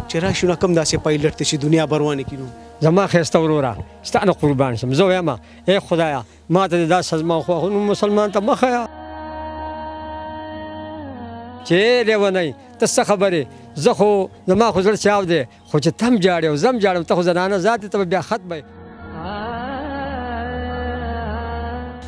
چې راشي نو کوم داسې پایلټ دی چې دنیا بروانه کینو زما ښایسته وروره ستا نه قربان شم زه وایم ای خدایه ما ته دا سزما خو نو مسلمان ته مه ښیه چې لیونی ته څه خبرې زه خو زما خو زړه چاو دی خو چې ته هم جاړې او زه هم جاړم ته خو زنانه ذات ته به بیا ختمه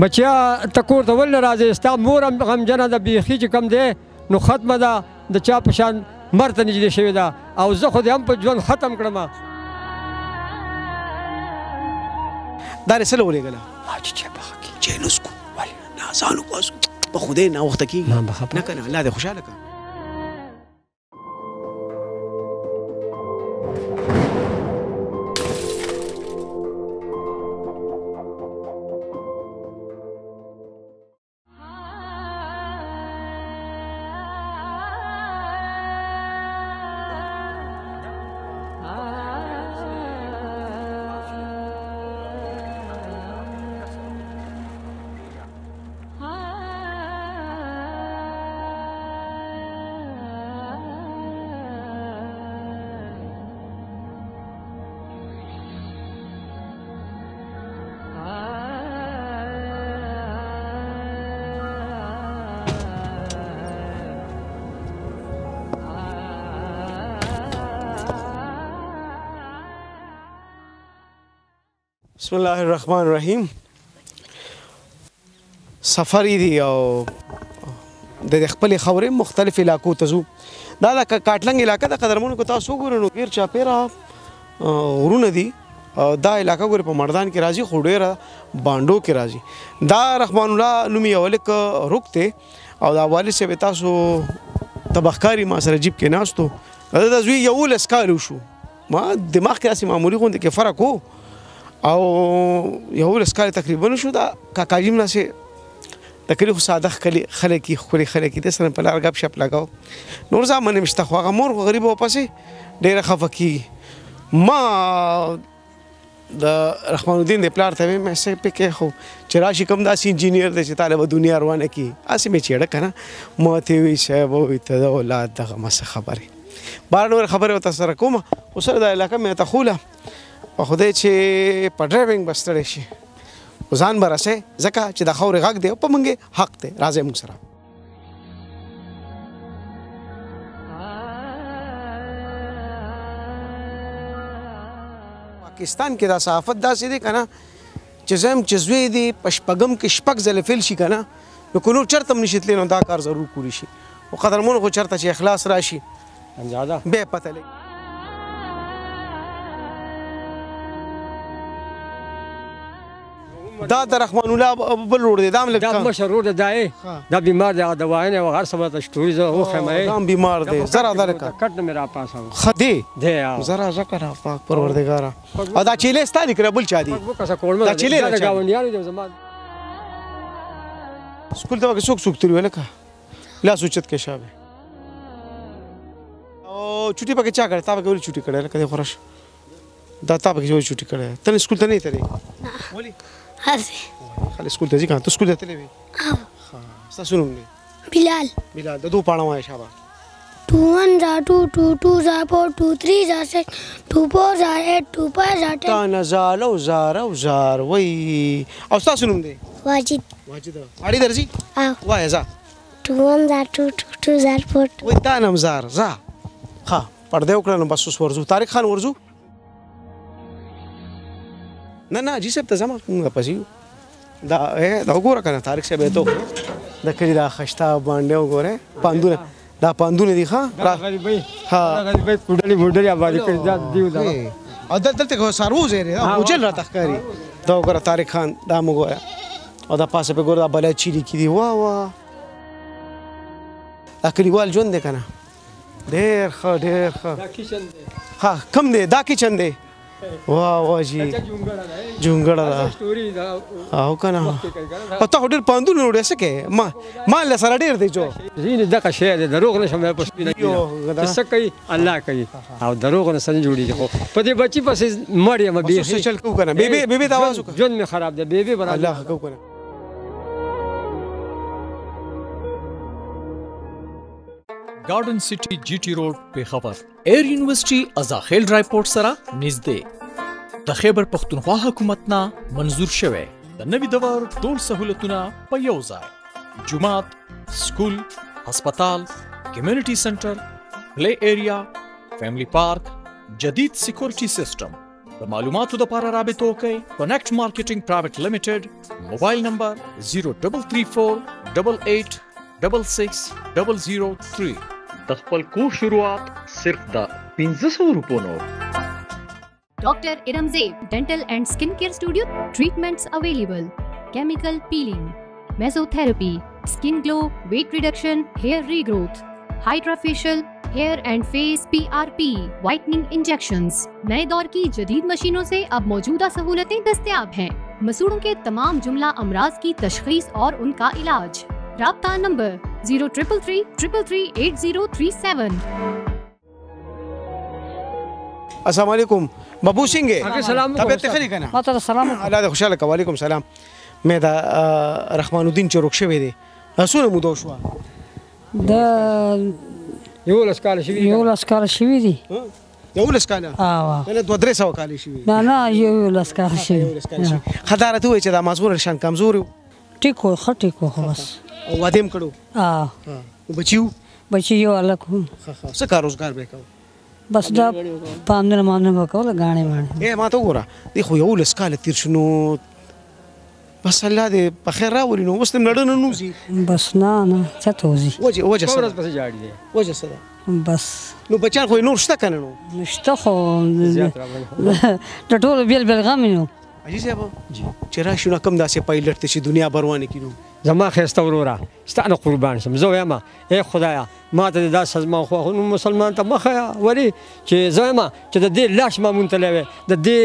بچیا ته کور ته ولې راځې ستا مور هم غمجنه ده بیخي چې کم دی نو ختمه ده د چا په شان مر ته نږدې شوې ده او زه خو دې هم په ژوند ختم کړم دا رسله ولېږله چې چا پخه کړي چې نسکو نه ځان وباسو په خدای ناوخته کېږي نه که نه الله دې خوشحاله کړه بسم الله الرحمن الرحیم سفری دی او د خپل خوري مختلف علاقو ته ځو دا د کاټلنګ علاقه د قدرمنو کو تاسو ګورئ نو غیر چاپیرا ورونه دي دا علاقه ګورئ په مردان کې راځي خو ډیره بانډو کې راځي دا رحمان الله نومي اولک رکته او دا والد سے تاسو تبخکاری ما سره جیب کې ناستو دا زوی یو لسکالو شو ما دماغ کې اسی معمولی غونډه کې فرق وو او یو لسکال تقریبا شو دا کاکاجیم نه سي تقریبا ساده خلک خوري خلک د سره په لار غب شپ لگاو نور ځامن مشته خو هغه مور غریب او پسې ډیره خفکی ما د رحمان الدین د پلار ته مې سه پکې خو چې راشي کوم داسې انجینیر دی چې طالب دنیا روانه کی اسی مې چېړه کنه ما ته وی شه وو ته د اولاد دغه مس خبره بار نور خبره وته سره کوم او سره د علاقه مې ته خوله په خدای چې په ډرایوینګ بستړی شي ځان به رسې ځکه چې د خاورې غږ دی او په موږ حق دی راځئ موږ سره پاکستان کې دا صحافت داسې دی که نه چې زه هم چې زوی دی په شپږم کې شپږ ځله فیل شي که نه نو که نور چېرته هم نشي تللی نو دا کار ضرور کولی شي خو قدرمنو خو چېرته چې اخلاص راشي بیا پته لګي دا د رحمان الله بل روډ دی دا هم دا مشر روډ دی دا بیمار دی دواینه او هر څه ته شتوري زه وخمه دا بیمار دی زرا درکا کټ نه میرا پاسه خدي دی زرا ذکر پاک پروردگار او دا چيله ستاني کړه بل چا دی دا چيله دا گاونډیانو دی زما سکول ته څوک تری ولکه لا سوچت کې شابه او چټي پکې چا کړه تا پکې ولې چټي کړه کله خورش دا تا پکې ولې چټي کړه ته سکول ته نه ترې ولې خالي سکول ته ځي کنه ته سکول ته تللی وي ستاسو نوم دی بلال د دوه پاڼه وایه شابه 2 1 za 2 2 2 za 4 2 3 za 6 2 4 za 8 2 5 za 10 تا نزال او زار وای او ستاسو نوم دی واجد اړي درځي وایه زه 2 1 za 2 2 za 4 وای تا نم زار زه ها پردې وکړه نو بس اوس ورځو طارق خان ورځو نه جی صاحب ته زما موږ پسې دا وګوره کنه طارق صاحب ته د کلی دا خشتا باندې وګوره پاندونه دا پاندونه دي ښه غریبۍ غریبۍ پوډلې آبادي کړي دا دیو دا او دلته سارو زیری دا وجل را تخکاری دا وګوره طارق خان دا وګوره او دا پاسه په ګوره دا بلای چیلی کی دی وا دا کلیوال ژوند دی کنه ډېر ښه دا کچن دی ها کم دی دا کچن دی واه جی جونګړه دا او کنه او ته ډېر پاندونه وړې سکه ما له سره ډېر دی جو زین دغه شی دی دروغ نشم په سپینه څه کوي الله کوي او دروغ نه سن جوړیږي خو په دې بچی پسې مړ یم به چل کو کنه بیبي دا आवाज وکړه ژوند می خراب دی بیبي برابر الله کو کنه garden city GT road Peshawar air university ازاخیل ډرایپورټ سره نږدې د خیبر پختونخوا حکومت نه منظور شوی د نوي دور ټول سہولتونه په یو ځای جومات سکول هسپتال کمیونټي سنټر پلی ایریا فیملی پارک جدید سکیورټي سیستم د معلوماتو لپاره رابطه وکړئ کنیکټ مارکیټینګ پرایویټ لیمیټډ موبایل نمبر 0334886603 د خپل کور شروعات صرف د 1500 روپو نو Dr. Iramzeeb Dental and Skincare Studio. Treatments available: chemical peeling, mesotherapy, skin glow, weight reduction, hair regrowth, hydrofacial, hair and face PRP, whitening injections. नए दौर की जदीद मशीनों से अब मौजूदा सहूलतें दस्तयाब हैं। मसूड़ों के तमाम जुमला अमराज की तशखीस और उनका इलाज। राब्ता नंबर 0333338037। अस्सलाम वालेकुम बाबू सिंह सलाम तबियत खरी कना ماته سلام الله دې خوشاله کا وعلیکم سلام مې دا رحمان الدین چروک شوی دی اسونه مو دوه شو د یو لسکاله شوی یو لسکار شوی دی یو لسکاله او نه 200 کال شوی نه یو لسکار شوی خدارت وای چې دا مزور شان کمزور ټیکو خټیکو خو بس او وادم کړو بچیو بچی یو الګ څه کار روزګار به کو بس دا پامنه مانه وکول غاڼه باندې ما ته وګوره دی خو یو لسکاله تیر شنو بس الله دې په خیر راولي نو اوس نړن نوزي بس نه چته وزي وجه ورځ سره پسې جاړي دی وجه سره بس نو بچان خو نور شته کنه نو نشته خو زیات راغلی د ټول بیل غم نو اجي صاحب چې راشي نو کم داسې پایلټ ته چې دنیا بروانه کینو زما خسته ورورا ستانه قربان شم زه وایم اے خدایا ما ته دا سزما خو مسلمان ته مخه وری چې زه ما چې د دې لاش ما مونتلوي د دې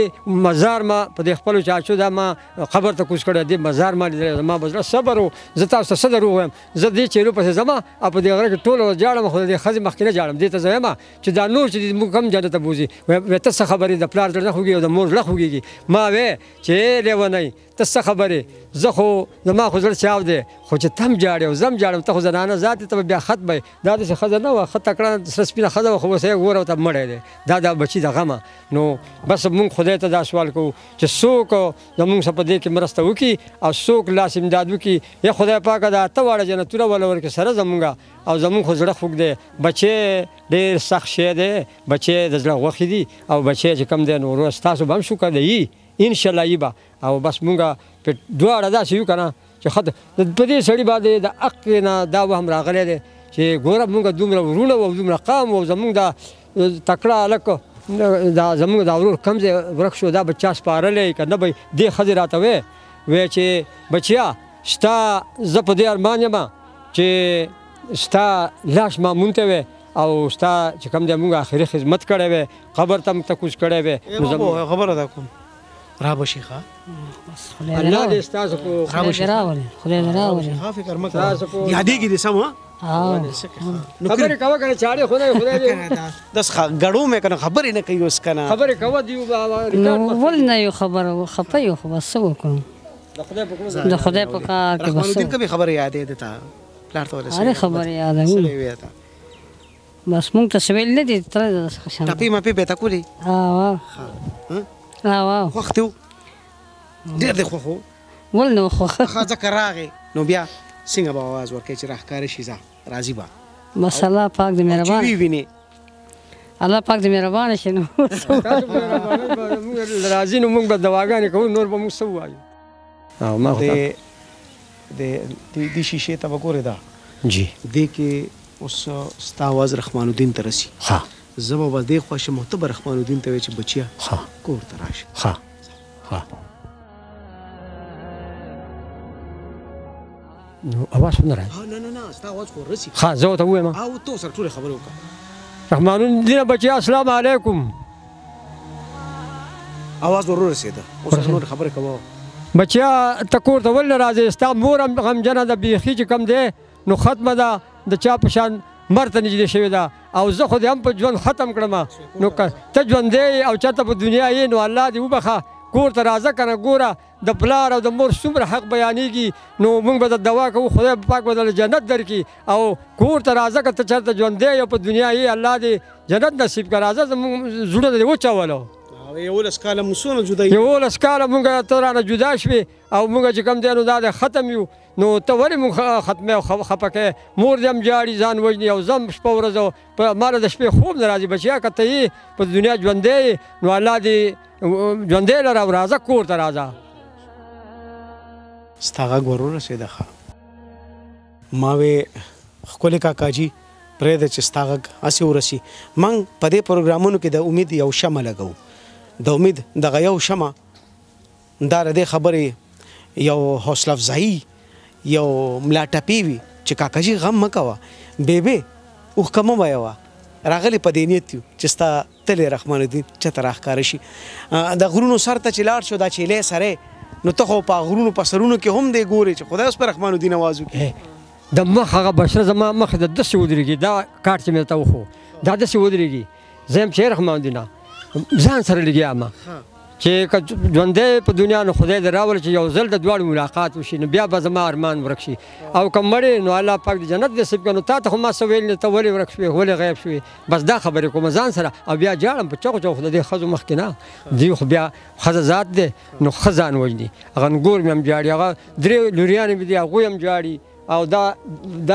مزار ما په دې خپل چاچو دا ما خبر ته کوښ کړی دې مزار ما لیدل ما بزره صبر او زه تاسو صدر وایم زه دې چیرې په زما په دې غره کې ټول جاړم خو دې خزي مخکینه جاړم دې ته زه ما چې دا نور چې موږ کم جنت ته بوزي وې ته څه خبرې د پلار درنه خوږي او د مور له خوږي ما وې چې لیونی ته څه خبرې زه خو زما خو زړه چاو دی خو چې تم جاړې او زم جاړم ته خو زنانه ذات ته بیا خط به دا داسې ښځه نه وه ښه تکړه سپینه ښځه وه خو اوس یې ګوره ته مړی دی دا بچي د غمه نو بس مونږ خدای ته دا سوال کوو چې څوک زمونږ سره په دې کې مرسته وکړي او څوک لاس امداد وکړي یا خدای پاکه دا اته واړه جنتونه وله ورکړي سره زمونږه او زمونږ خو زړه خوږ دی بچی ډېر سخت شی دی بچی د زړه غوښې دي او بچی چې کم دی نو ورځ تاسو به هم شکر دی انشاءالله یي به او بس مونږه په دواړه داسې یو که نه چې په دې سړي باندې د حق نه دا وهم راغلی دی چې ګوره مونږ دومره ورونه او دومره قام او زمونږ دا تکړه هلک دا زمونږ دا ورور کم ځای ورک شو دا به چا سپارلی که نه به دې ښځې راته وی چې بچیا ستا زه په دې ارمان یم چې ستا لاش ما مونته وی او ستا چې کم دی مونږ آخري خدمت کړی وی قبر ته مونږ تکوز کړی وی خبره ده کوم را بشي ښه الله دې ستاسو په خدای راولي ښه فکر مه کوه یادېږي دې سم خبرې کوه که نه چاړې خدای دې داس ګړو مې که نه خبرې نه کوي اوس که نه خبرې کوه دیو ولې نه یو خبره خفه یو خو بس څه وکړو د خدای په کار کې رحمان بس الدین کبي خبره یادې ده تا پلار ته ولې هرې خبرې یادوي بس مونږ ته څه ویل نه دي تره ټاپي ماپي به تا کولی خوښ ته ډېر دې خوښ و ول نو خوښ ښه ځکه راغې نو بیا څنګه به اواز ورکړې چې راښکاره شي ځه راځي به بس الله پاک دې مهربان ویني الله پاک دې مهربان شي نو راځي نو موږ به دواګانې کوو نور به موږ څه ووایو د شیشې ته به ګورې ده جی دې کې اوس ستا اواز رحمان الدین ته رسي ښه زه به دې خوښ یم ته به رحمان الدین ته وایې چې بچیه ښه کور ته راشه ښه ښه نو اواز نه راځي نه ستا اواز خو رسي ښه زه ورته ووایم او تو سره ټولې خبرې وکړه رحمان الدین بچیا السلام علیکم اواز ور رسېده اوس نور خبرې کوه بچیا ته کور ته ولې راځې ستا مور هم غمجنه ده بیخي چې کم دی نو ختمه ده د چا په شان مرته نږدې شوې ده او زه خو دې هم په ژوند ختم کړم نو که ته ژوندی او چاته په دنیا یې نو الله دې وبخه کور ته راځه که نه ګوره د پلار او د مور څومره حق بیانېږي نو موږ به د دوا کوو خدای پاک به درله جنت درکړي او کور ته راځه که ته چېرته ژوندی یې په دنیا یې الله دې جنت نصیب کړه راځه زموږ زړونه دې وچولو 11 کاله مو څونه جدا 11 کاله موږ ته رانه جدا شوې او موږ چې کوم دی نو دا ختم یو نو ته ولې موږ ختمې او خفه کوې مور دې هم جاړي ځان وژني او زم شپه ورځ په ما د شپې خوب نه راځي بچیا که ته یې په دنیا ژوندی یې نو الله دې ژوندی لره او راځه کور ته راځه ستا غږ ور ورسېده ښه ما وې ښکلي کاکاجي پرېږده چې ستا غږ هسې ورسي موږ په دې پروګرامونو کې د امید یو شمه لګوو د امید دغه یو شمه دا د دې خبرې یو حوصله افزایي یو ملا ټپي وي چې کاکاجي غم مه کوه بیبې اوښکه مه ویوه راغلی په دې نیت یو چې ستا تلې رحمان الدین چېرته راښکاره شي د غرونو سر ته چې لاړ شو دا چیلی سری نو ته خو په غرونو په سرونو کې هم دی ګورې چې خدای اوس په رحمان الدین آواز وکړي د مخ هغه بشره زما مخ د داسې ودرېږي دا کارت چې مې ته وښو دا داسې ودرېږي زه یم چې رحمان الدینه ځان سره لګیا یم چې که ژوندی په دنیا نو خدای دې راوله چې یو ځل د دواړو ملاقات وشي نو بیا به زما ارمان ورک شي او که مړې نو الله پاک دې جنت نصیب کړه نو تا ته خو ما څه ویل نه ته ولې ورک شوې ولې غیب شوې بس دا خبرې کوم ځان سره او بیا جاړم په چغو چغو د دې ښځو مخکې نه دوی خو بیا ښځه ذات دی نو ښه ځان وژني هغه نګور مې هم جاړي هغه 3 لوریانې مې دي هغوی هم جاړي او دا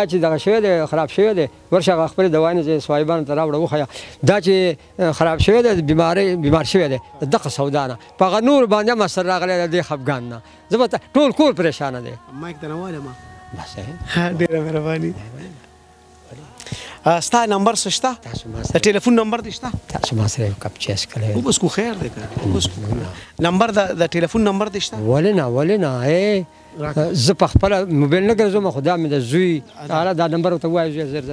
چې دغه شوی دی خراب شوی دی ورشه هغه خپلې دوایانې چې صاحبانو ته راوړه وښیه دا چې خراب شوی دی بیمار شوی دی د دغه سودا نه په هغه نور باندې هم اثر راغلی دی دې خفګان نه زه به ټول کور پریشانه دی مایک ته راواله ما بس ډېره مهرباني ستا نمبر څه شته د ټلیفون نمبر دې شته تاسو ما سره یو کپ چیس کړی وبس کو خیر دی که نمبر د ټلیفون نمبر دې شته ولې نه زه په خپله موبایل نه ګرځوم خو دا مې د زوی تعالی دا نمبر ورته ووایه زوی زر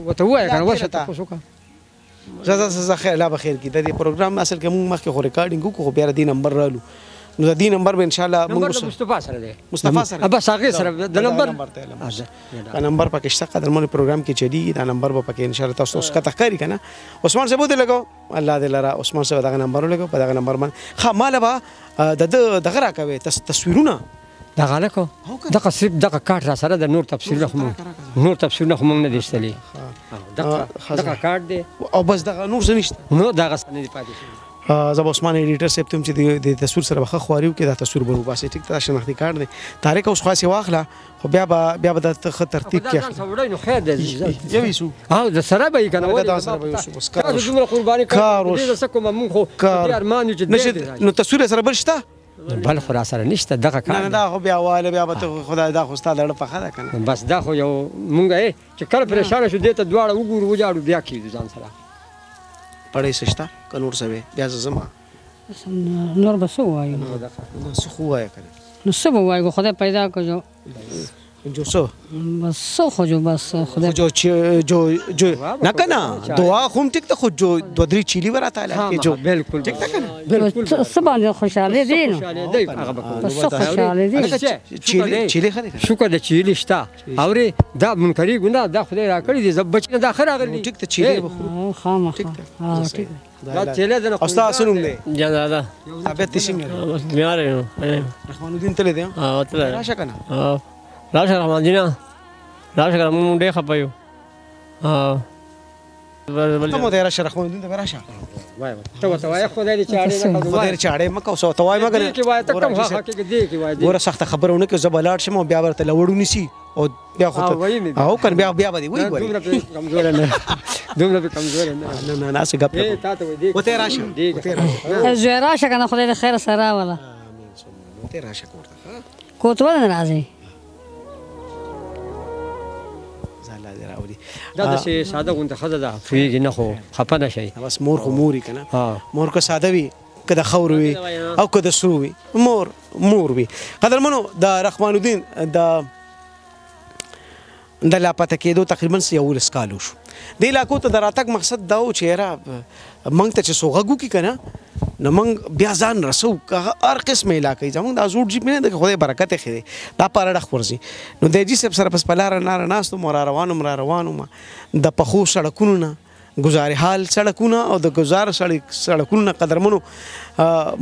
ورته ووایه که نه ورشه تپوس وکړه زه خیر الله به خیر کړي د دې پروګرام اصل کې موږ مخکې خو ریکارډینګ وکړو خو بیا د دې نمبر رالو نو د دې نمبر به انشاءالله نمبر د مصطفی سره دی مصطفی سره بس هغې سره د نمبر دا نمبر پکې شته قدرمنو پروګرام کې چلیږي دا نمبر به پکې انشاءالله تاسو اوس کته ښکاري که نه عثمان صاحب ودې لګاو الله دې لره عثمان صاحب دغه نمبر ولګاو په دغه نمبر باندې ښه ماله به د ده دغه راکوې تصویرونه دغه هلکو دغه صرف دغه کارت را سره د نور تفسیرونه خو موږ نه دي ایستلي دغه کارت دی او بس دغه نور څه نشته نور دغه څه نه دي پاتې شوي زه به عثمان ایډیټر صاحب ته هم چې د تصویر سره به ښه خواري وکړي دا تصویر به وباسي ټیک ته دا شناختي کارت دی طارق اوس خاصې واخله خو بیا به د ښه ترتیب کې اخلي نو خیر دی یو یسو د سره به یې که نه دا سره به یوسو بس کار تاسو دومره قرباني کوئ دې څه کومه مونږ خو دې ارمان یو چې نو تصویر سره بل شته بل خو را سره نشته دغه کار نه دا خو بیا واله بیا به ته خدای دا خو ستا د اړه پخه ده که نه بس دا خو یو مونږ چې کله پریشانه شو دې ته دواړه وګورو وجاړو بیا کېږو ځان سره پړی څه شته که نور څه وی بیا زه ځم نور به څه ووایو څه خو ووایه که نه نو څه به ووایو خدای پیدا کړو جو څه بس څه خو جو بس خدای جو نه که نه دعا خو هم ټیک ده خو جو 2-3 چیلي به راته علاقې جو بالکل ټیک ده که نه څه باندې خوشحالي دی نو څه خوشحالي دی چیلي ښه دی که شکر د چیلي شته اورې دا منکري ګناه دا خدای را کړي دي زه بچ نه دا ښه راغلي ټیک ده چیلي به خورو خامخا ټیک دا چیلې ده او ستا څه نوم دی جانادا طبیعت دې څنګه دی بیمار یم رحمان الدین تللی دی تللی راشه که نه راشه رحمان الدین راشه که موږ ډېر خفه یو ته مو دی راشه رحمان الدین ته به راشه ته ورته وایه خدای دې چاړې نه کړو خدای دې چاړې مه کوه ته وایه مه که نه دې کې وایه ته کوم دې کې وایه ګوره سخته خبره ونه کړو زه به لاړ شم او بیا به ورته لوړ ونیسي او بیا خو او که نه بیا به دې وایي دومره پې کمزوری نه نه هسې ګپ تا ته وایي وتی راشه زوی راشه که نه خدای دې خیر سره راوله وتی راشه کور ته کور ته ولې نه راځئ دا داسې ساده غوندې ښځه ده پوهېږي نه خو خفه نه شئ بس مور خو مور وي که نه مور که ساده وي که د خاورو وي او که د سرو وي مور وي قدرمنو د رحمان الدین د لاپته کېدو تقریبا 11 کال وشو دې علاقو ته د راتګ مقصد دا و چې یاره موږ ته چې څو غږ وکړي که نه نو موږ بیا ځان رسو هر قسمه علاقې زموږ دا زوړ جیپ نه دی که خدای برکت یې ښه دی دا په اړه ورځي نو د جي صاحب سره پس په لاره ناره ناست وم را روان وم د پخو سړکونو نه گزار حال سړکونه او د گزار سړکونو قدرمنو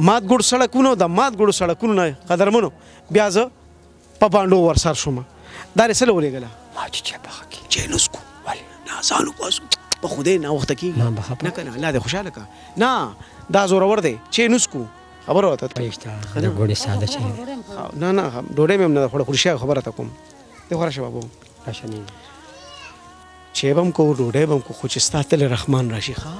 مات ګوډ سړکونو د مات ګوډ سړکونو قدرمنو بیا زه په باندو ورسر شوم دا رسل ولېګله ما چې په حق چې نسکو نه ځانو پاسو په خوده نه وخت کې نه کنه الله دې خوشاله کا نه دا زور ور دی چې نسکو خبر وته پېښته د ګوډې ساده چې نه نه ډوډۍ مې نه خو خوشاله خبره تا کوم ته خورشه بابو راشنی چې بم کو ډوډۍ بم کو خو چې ستاسو رحمان راشي ښا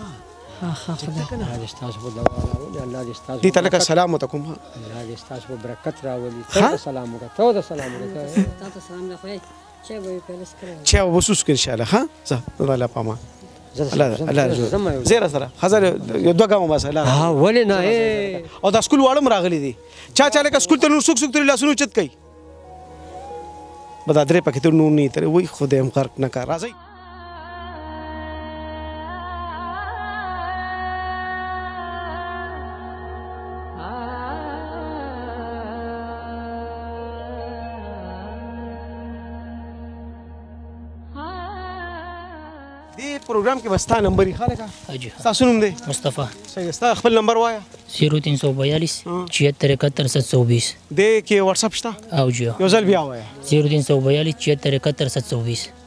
خدای دې ستاسو په دعا راوړي الله دې ستاسو دې تلکه سلام وتکم الله دې ستاسو په برکت راولي ته سلام وکړه ته سلام وکړه تاسو سلام نه خوای چې به پیلس کړو چې وسوس ان شاء الله ها زه الله پاما الله زیرا سره خزر یو دوه ګام بس الله ها ولې نه او دا سکول واړم راغلي دي چا لکه سکول ته نور سوک سوک تر لاسونو چت کوي بدا درې پکې ته نور نه تر وای خدای هم غرق نه کار راځي پروګرام کې وستا نمبر یې خاله کا اجي تاسو نوم دی مصطفی صحیح استا خپل نمبر وایا 0342 76 74720 دې کې واتس اپ شته او جی یو ځل بیا وایا 0342 76 720